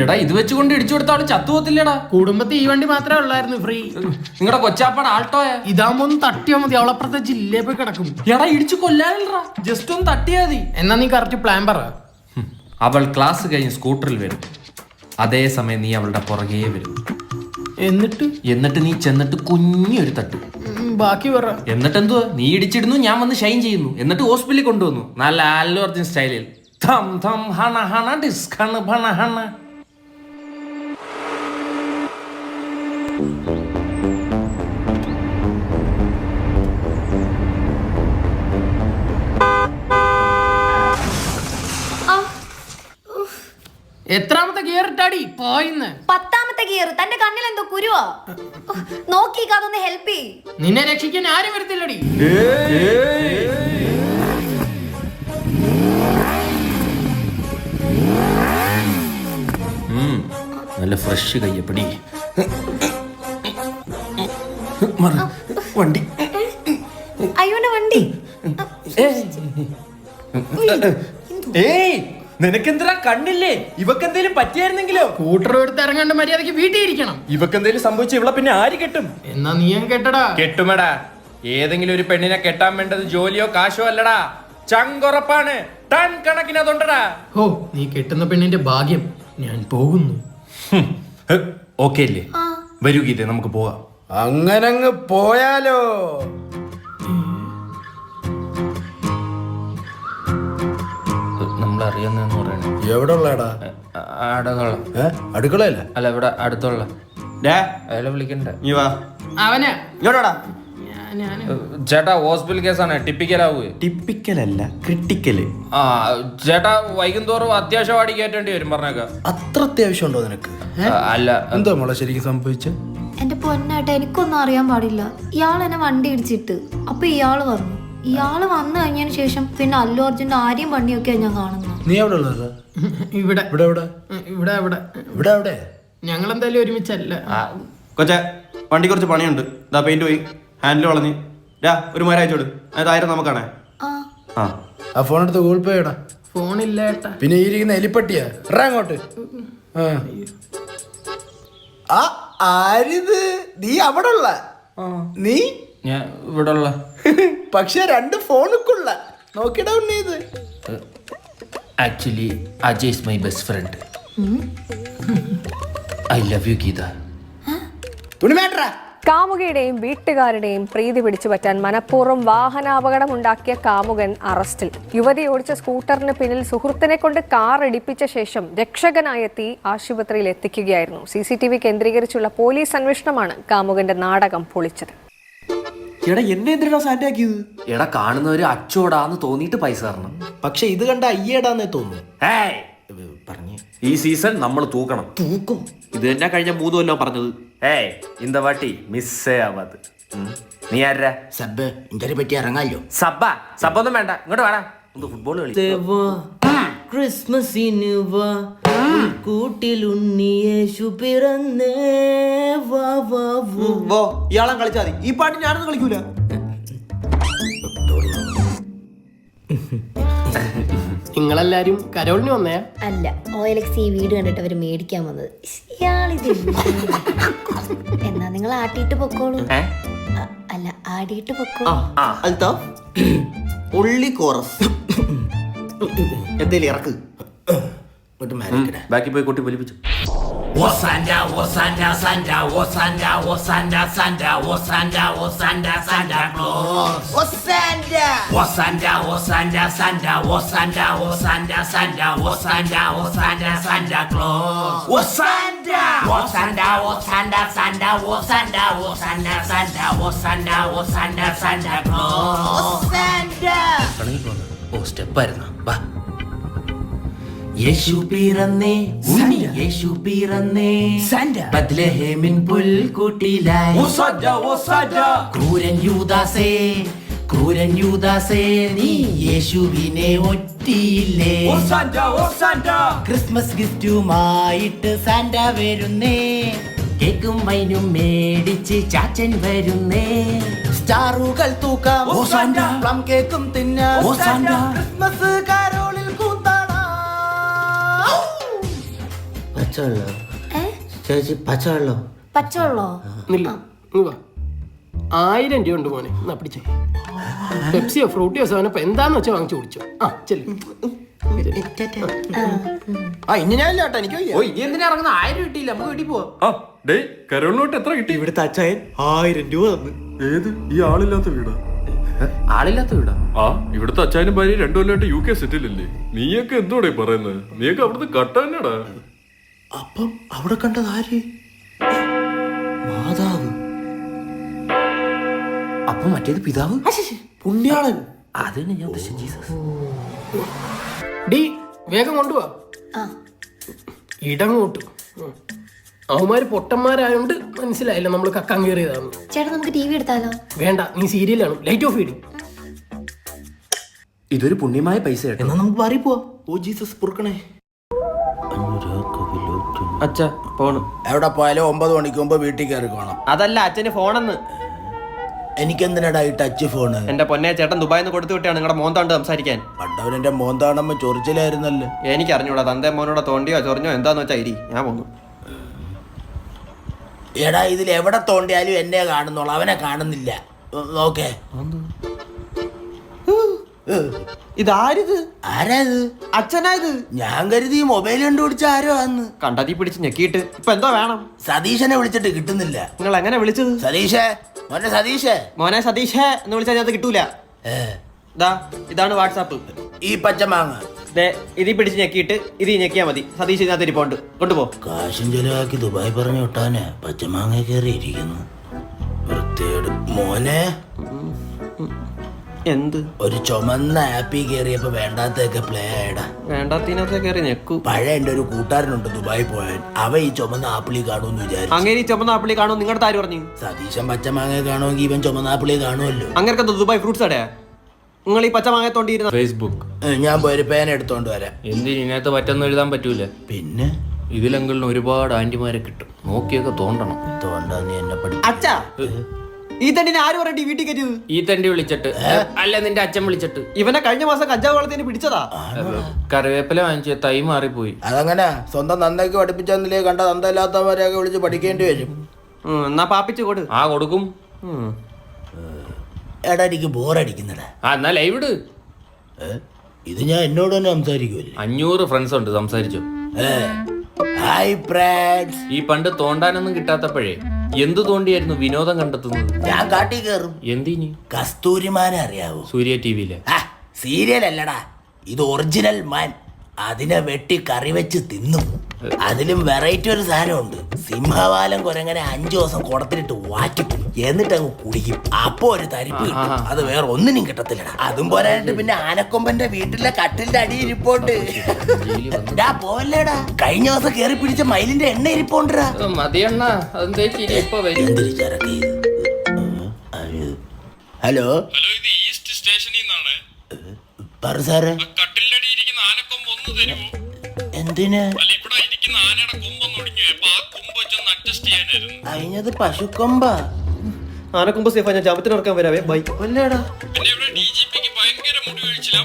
എടാ ഇത് വെച്ചുകൊണ്ട് ഇടിച്ചു കൊടുത്താൽ ചത്തുപോത്തില്ലടാ. കുടുംബത്തിൽ ഈ വണ്ടി മാത്രമേ ഉള്ളായിരുന്നു ഫ്രീ. നിങ്ങളുടെ കൊച്ചാപ്പാട് ആൾട്ടോയാ. ഇതാകുമ്പോ ഒന്ന് തട്ടിയാ മതി, അവളപ്പുറത്തെ ജില്ലയിൽ പോയി കിടക്കും. എടാ ഇടിച്ചു കൊല്ലാനില്ലടാ, ജസ്റ്റ് ഒന്ന് തട്ടിയാ മതി. എന്നാ നീ കറക്റ്റ് പ്ലാൻ പറ. അവൾ ക്ലാസ് കഴിഞ്ഞ് സ്കൂട്ടറിൽ വരും, അതേസമയം നീ അവളുടെ പുറകെ വരും. എന്നിട്ട് നീ ചെന്നിട്ട് കുഞ്ഞൊരു തട്ടു. ബാക്കി പറ. എന്നിട്ട് എന്തുവാ, നീ ഇടിച്ചിടുന്നു, ഞാൻ വന്ന് ഷൈൻ ചെയ്യുന്നു, എന്നിട്ട് ഹോസ്പിറ്റലിൽ കൊണ്ടുവന്നു നല്ല അല്ലു അർജുൻ സ്റ്റൈലിൽ. ഥം ഥം ഹണ ഹണ ഡിസ്കണ ഭണ ഹണ. എത്രാമത്തെ ഗിയർ ഇട്ടാടി പോയിന്ന്? 10ാമത്തെ ഗിയർ. തന്റെ കണ്ണിൽ എന്തോ കുരുവാ? നോക്കി അതൊന്ന് ഹെൽപ്പ് ചെയ്. നിന്നെ രക്ഷിക്കാൻ ആരും വരത്തില്ലടി. നല്ല ഫ്രഷ് കയ്യപ്പടി. വണ്ടി അയ്യോന്റെ വണ്ടി. നിനക്കെന്തിനാ കണ്ണില്ലേ? ഇവക്കെന്തേലും പറ്റിയായിരുന്നെങ്കിലോ? സ്കൂട്ടർ എടുത്ത് ഇറങ്ങാണ്ട് മര്യാദക്ക് വീട്ടിൽ ഇരിക്കണം. ഇവക്കെന്തേലും സംഭവിച്ച ഇവളെ പിന്നെ ആര് കെട്ടും? എന്നാ നീയും കെട്ടടാ. കെട്ടുമടാ. ഏതെങ്കിലും ഒരു പെണ്ണിനെ കെട്ടാൻ വേണ്ടത് ജോലിയോ കാശോ അല്ലടാ, ചങ്കുറപ്പാണ്. ടൺ കണക്കിന് അതുണ്ടടാ. ഓ, നീ കെട്ടുന്ന പെണ്ണിന്റെ ഭാഗ്യം. ഞാൻ പോകുന്നു. ഓക്കെ അല്ലേ? വരൂ ഗീതേ, നമുക്ക് പോവാം. അങ്ങനങ്ങ് പോയാലോ? നമ്മളറിയാന്ന് പറയണേ. എവിടെ ഉള്ളടാ? അടുക്കളയല്ല. അല്ല, ഇവിടെ അടുത്തുള്ള. അയാളെ വിളിക്കണ്ടേ? അവനാ ചേട്ടാ, ഹോസ്പിറ്റൽ കേസാണ്. ടിപ്പിക്കലാവൂേ? ടിപ്പിക്കലല്ല, ക്രിട്ടിക്കല്. ആ ചേട്ടാ, വൈകുന്നോറും അത്യാവശ്യമാടി കയറ്റേണ്ടി വരും പറഞ്ഞേക്കാം. അത്ര അത്യാവശ്യം ഉണ്ടോ നിനക്ക്? അല്ല, എന്താ മോളെ ശരിക്കും സംഭവിച്ച? എന്റെ പൊന്നായിട്ട് എനിക്കൊന്നും അറിയാൻ പാടില്ല. ഇയാൾ എന്നെ വണ്ടി ഇടിച്ചിട്ട് അപ്പൊ ഇയാള് വന്നു. ഇയാള് വന്നു കഴിഞ്ഞതിന് ശേഷം പിന്നെ അല്ലു അർജുന്റെ ആരെയും വണ്ടിയൊക്കെയാണ് ഞാൻ കാണുന്നത്. നീ എവിടെ ഉള്ളത്? ഇവിടെ ഇവിടെ ഇവിടെ ഇവിടെ ഇവിടെ ഇവിടെ എവിടെ? ഞങ്ങൾ എന്തായാലും ഒരുമിച്ചല്ല. കൊച്ചെ, വണ്ടി കുറച്ച് പണിയുണ്ട്. ഇതാ പെയിന്റ് പോയി, ഹാൻഡിൽ വളഞ്ഞ്. ഒരു മരം അയച്ചോട്, അത് 1000 നമുക്കാണേ. ആ ഫോൺ എടുത്ത് ഗൂഗിൾ പേ ഇടാ. ഫോണില്ല ഏട്ടാ. പിന്നെ ഈ ഇരിക്കുന്ന എലിപ്പട്ടിയാ, അങ്ങോട്ട്. ആരിത്? നീ അവിടെ ഉള്ള? നീ ഞാൻ ഇവിടെ ഉള്ള. പക്ഷെ 2 ഫോണുക്കുള്ള നോക്കിടാ ഉണ്ണീത്. Actually Ajay is my best friend. I love you Geetha. തുണിമേട്ടറാ. കാമുകയുടെയും വീട്ടുകാരുടെയും പ്രീതി പിടിച്ചുപറ്റാൻ മനഃപൂർവ്വം വാഹനാപകടം ഉണ്ടാക്കിയ കാമുകൻ അറസ്റ്റിൽ. യുവതി ഓടിച്ച സ്കൂട്ടറിന് പിന്നിൽ സുഹൃത്തിനെ കൊണ്ട് കാർ ഇടിപ്പിച്ച ശേഷം രക്ഷകനായെത്തി ആശുപത്രിയിൽ എത്തിക്കുകയായിരുന്നു. CCTV കേന്ദ്രീകരിച്ചുള്ള പോലീസ് അന്വേഷണമാണ് കാമുകന്റെ നാടകം പൊളിച്ചത്. എടാ, എന്നെ എന്തിനാ സാൻഡാക്കിയത്? എടാ, കാണുന്നവര് അച്ചോടാന്ന് തോന്നിയിട്ട് പൈസ തരണം. പക്ഷെ ഇത് കണ്ട അയ്യേടാന്നേ തോന്നുന്നു. പറഞ്ഞു, ഈ സീസൺ നമ്മൾ തൂക്കണം. തൂക്കും. ഇത് തന്നെ കഴിഞ്ഞ 3 കൊല്ലം പറഞ്ഞത്. இந்த வாட்டி മിസ്സേ ആവാത്. നീ ആരാ? സബ് ഇഞ്ചറി പറ്റി ഇറങ്ങാലോ. സബ്ബൊന്നും വേണ്ട, ഇങ്ങോട്ട് വേണം. ഫുട്ബോൾ കളി. ക്രിസ്മസിന് വാ, കൂട്ടിലുണ്ണിയേശു പിറന്നേ വാ വാ വാ. ഇയാളെ കളിച്ചാൽ മതി. ഈ പാട്ട് ഞാനൊന്നും കളിക്കൂല. നിങ്ങളെല്ലാരും കരോളിന് വന്നേ? അല്ല, OLX ഈ വീട് കണ്ടിട്ട് അവര് മേടിക്കാൻ വന്നത്. ഇയാളിത് എന്നാ നിങ്ങൾ ആട്ടിയിട്ട് പൊക്കോളൂ. അല്ല, ആടിയിട്ട് പൊക്കോളൂ. ഒള്ളി കോറസ് എന്തേലും ഇറക്ക്. ബാക്കി പോയി കൊട്ടി വലിപ്പിച്ചു. Osanda, Osanda, Santa, Osanda, Osanda, Santa, Osanda, Osanda, Santa Claus. Osanda, Osanda, Osanda, Santa, Osanda, Osanda, Santa, Osanda, Osanda, Santa Claus. Osanda, Osanda, Osanda, Santa, Osanda, Osanda, Santa, Osanda, Osanda, Santa Claus. Osanda. ഓ, സ്റ്റെപ്പായിരുന്നു. വാ. യേശു പിറന്നേ, ഉണ്ണി യേശു പിറന്നേ, ബത്ലഹേമിൻ പുൽക്കൂട്ടിലായി. ക്രൂരൻ യൂദാസേ, നീ യേശുവിനെ ഒറ്റിയില്ലേ. Christmas ഗിഫ്റ്റുമായിട്ട് Santa വരുന്നേ, കേക്കും വൈനും മേടിച്ച് ചാച്ചൻ വരുന്നേ. സ്റ്റാറുകൾ തൂക്കാം, plum കേക്കും തിന്നാം, ക്രിസ്മസ് കാരോളിൽ കൂത്താടാം. പച്ചവെള്ളം ഏ ചേച്ചി പച്ചവെള്ളം പച്ചവെള്ളോ? നില്ല ഇങ്ങ് വാ. 1000 രൂപ ഉണ്ട് മോനെ, എന്നാ പിടിച്ചേ. പെപ്സിയോ ഫ്രൂട്ടിയോ സാധനം എന്താന്ന് വെച്ചാൽ വാങ്ങിച്ചു കുടിച്ചോ. ആ ചെല്ലു. ആ ഇനി ഞാനില്ല കേട്ടോ, എനിക്ക് വയ്യ. ഓ ഇനി എന്തിനാ ഇറങ്ങുന്ന? 1000 കിട്ടിയില്ല, നമുക്ക് വീട്ടിൽ പോവാം. ആ ഡേ കരോളിനോട്ട് എത്ര കിട്ടി? ഇവിടുത്തെ അച്ചായൻ 1000 രൂപ തന്നു. ഏത് ഈ ആളില്ലാത്ത വീടാ? ആളില്ലാത്ത വീടാ? ആ ഇവിടുത്തെ അച്ചായനും ഭാര്യ 2 കൊല്ലമായിട്ട് UK സെറ്റിലല്ലേ? നീയൊക്കെ എന്തോടെ പറയുന്നത്? നീയൊക്കെ അവിടുന്ന് കട്ടാനാടാ. അപ്പം അവിടെ കണ്ടത് ആര്? മാതാവ്. അപ്പൊ മറ്റേത് പിതാവ്? പുണ്യാളൻ. അതാണ് ഞാൻ ഉദ്ദേശിച്ചത്, ജീസസ്. ഡി വേഗം കൊണ്ടുപോവാ. ആ ഇടങ്ങോട്ട്. അവന്മാര് പൊട്ടന്മാരായോണ്ട് മനസ്സിലായില്ല നമ്മൾ കക്കാൻ കയറിയതാണ്. ചേട്ടാ നമുക്ക് TV എടുത്താലോ? വേണ്ട, നീ സീരിയലാണ്. ലൈറ്റ് ഓഫ് ചെയ്യും. ഇതൊരു പുണ്യമായ പൈസ കേട്ടോ. എന്നാ നമുക്ക് മാറി പോവാം. Oh Jesus പൊറുക്കണേ. അച്ഛ ഫോണ്. എവിടെ പോയാലും 9 മണിക്ക് മുമ്പ് വീട്ടിൽ കയറി പോകണം. അതല്ല അച്ഛന് ഫോണെന്ന്. എനിക്കെന്തിനാടാ ഈ ടച്ച് ഫോണ്? എന്റെ പൊന്നെ ചേട്ടൻ ദുബായിന്ന് കൊടുത്തു വിട്ടാണ് നിങ്ങളുടെ മോന്താണ്ട് സംസാരിക്കാൻ. പണ്ടവനെന്റെ മോന്താണമ്മ ചൊറിച്ചിലായിരുന്നല്ലേ. എനിക്ക് അറിഞ്ഞൂടാ, തന്റെ മോനോടെ തോണ്ടിയോ ചൊറിഞ്ഞോ എന്താന്ന് വെച്ചാ ഇരി, ഞാൻ പോന്നു. എടാ ഇതിൽ എവിടെ തോണ്ടിയാലും എന്നെ കാണുന്നുള്ളു, അവനെ കാണുന്നില്ല. നോക്കേ. ഇതാരിത്? ആരാ ഇത്? അച്ഛനാ ഇത്? ഞാൻ കരുതി മൊബൈൽ കണ്ടുപിടിച്ച ആരോ ആന്ന്. കണ്ടതി പിടിച്ച് ഞെക്കിയിട്ട് ഇപ്പൊ എന്തോ വേണം? സതീശനെ വിളിച്ചിട്ട് കിട്ടുന്നില്ല. നിങ്ങൾ എങ്ങനെ വിളിച്ചത്? സതീഷേ, മോനെ സതീഷേ. മോനെ സതീഷേ എന്ന് വിളിച്ചാൽ അത് കിട്ടൂല. ഇതാണ് വാട്സാപ്പ്. ഈ പച്ചമാങ്ങ ഇതി പിടിച്ച് ഞെക്കിയിട്ട് ഇത് ഞെക്കിയാ മതി. സതീഷ് ഇതിനകത്ത് ഇരിപ്പുണ്ട്, കൊണ്ടുപോ. കാശും ചെലവാക്കി ദുബായ് പറഞ്ഞു വിട്ടാനെ പച്ചമാങ്ങ കയറി ഇരിക്കുന്നു. വൃത്തിയേട്. മോനെ എന്ത്? ഒരു ചുമന്ന ആപ്പിൽ കയറിയപ്പോ വേണ്ടാത്തൊക്കെ പ്ലേ ആയടാ. വേണ്ടാത്തതിനകത്ത് കയറി ഞെക്കൂ. പഴയ എന്റെ ഒരു കൂട്ടുകാരനുണ്ട് ദുബായി പോയാൻ. അവ ഈ ചുമന്ന ആപ്പിളി കാണുമെന്ന് വിചാരിച്ചു. അങ്ങനെ ഈ ചുമന്ന ആപ്പിളി കാണും നിങ്ങളുടെ ആര് പറഞ്ഞു? സതീശൻ പച്ചമാങ്ങ കാണുമെങ്കിൽ ഇവൻ ചുമന്ന ആപ്പിളി കാണുമല്ലോ. അങ്ങനെ ദുബായ് ഫ്രൂട്ട്സ് അടയാ നിങ്ങൾ ഈ പച്ചമാങ്ങ തോണ്ടിയിരുന്ന? ഫേസ്ബുക്ക്. ഞാൻ പോയി ഒരു പേന എടുത്തോണ്ട് വരാം. എന്തിന് ഇതിനകത്ത് പറ്റൊന്നും എഴുതാൻ പറ്റൂല. പിന്നെ ഇതിലെങ്കിലും ഒരുപാട് ആന്റിമാരെ കിട്ടും, നോക്കിയൊക്കെ തോണ്ടണം. തോണ്ടാ നീ എന്നെ പഠി. അച്ഛാ ഈ തണ്ടിനെ ആര് പറഞ്ഞിട്ട് വീട്ടിൽ കയറ്റിയത്? ഈ തണ്ടി വിളിച്ചിട്ട് അല്ല, നിന്റെ അച്ഛൻ വിളിച്ചിട്ട്. ഇവനെ കഴിഞ്ഞ മാസം കഞ്ചാവ് വെള്ളത്തിന് പിടിച്ചതാ. കറിവേപ്പില വാങ്ങിച്ച തൈ മാറിപ്പോയി. അതങ്ങനെ സ്വന്തം നന്ദയ്ക്ക് പഠിപ്പിച്ചെന്നില്ലേ കണ്ട നന്ദയില്ലാത്തവരെയൊക്കെ വിളിച്ച് പഠിക്കേണ്ടി വരും. എന്നാ പാപ്പിച്ച് കൊടു. ആ കൊടുക്കും. എടാ എനിക്ക് ബോറടിക്കുന്നടാ. ആ എന്നാ ലൈവ് ഇട്. ഇത് ഞാൻ എന്നോട് തന്നെ സംസാരിക്കുമല്ലേ. 500 ഫ്രണ്ട്സ് ഉണ്ട്, സംസാരിച്ചോ. Hi friends. ഈ പണ്ട് തോണ്ടാനൊന്നും കിട്ടാത്തപ്പോഴേ എന്തു തോണ്ടിയായിരുന്നു വിനോദം കണ്ടെത്തുന്നത്? ഞാൻ കാട്ടി കയറും. എന്തിനി? കസ്തൂരിമാനെ അറിയാവോ? സൂര്യ ടിവിയിലെ സീരിയൽ അല്ലടാ, ഇത് ഒറിജിനൽ മാൻ. അതിനെ വെട്ടി കറി വെച്ച് തിന്നും. അതിലും വെറൈറ്റി ഒരു സാധനമുണ്ട്. സിംഹവാലം കുരങ്ങനെ 5 ദിവസം കുടത്തിലിട്ട് വാറ്റിക്കും, എന്നിട്ട് അങ്ങ് കുടിക്കും. അപ്പൊ ഒരു തരിപ്പ് കിട്ടും. അത് വേറെ ഒന്നിനും കിട്ടത്തില്ലടാ. അതും പോരായിട്ട് പിന്നെ ആനക്കൊമ്പന്റെ വീട്ടിലെ കട്ടിലിന്റെ അടി ഇരിപ്പോണ്ട്. പോവല്ലേടാ, കഴിഞ്ഞ ദിവസം കേറി പിടിച്ച മയിലിന്റെ എണ്ണ ഇരിപ്പോണ്ടാ. മതിയണ്ണ. എന്തൊരു ചരക്ക് ഇത്. ഹലോ ഇത് ഈസ്റ്റ് സ്റ്റേഷനിൽ നിന്നാണ്. പറ സാറേ. കട്ടിലടി ഇരിക്കുന്ന ആനക്കൊമ്പ് ഒന്ന് തരുമോ? എന്തിന്? അല്ല ഇവിടെ ഇരിക്കുന്ന ആനയുടെ കൊമ്പൊന്ന് ഒടിഞ്ഞു, അപ്പൊ ആ കൊമ്പ് വെച്ചൊന്ന് അഡ്ജസ്റ്റ് ചെയ്യാനായിരുന്നു. അയിഞ്ഞത് പശുക്കൊമ്പാ. ആനക്കൊമ്പ് സേഫാ, ഞാൻ ജാമത്തിന് ഇറക്കാൻ വരാവേ. ബൈ. അല്ലേടാ പിന്നെ ഇവിടെ DGPക്ക് ഭയങ്കര മുടി വീഴ്ചില്ല.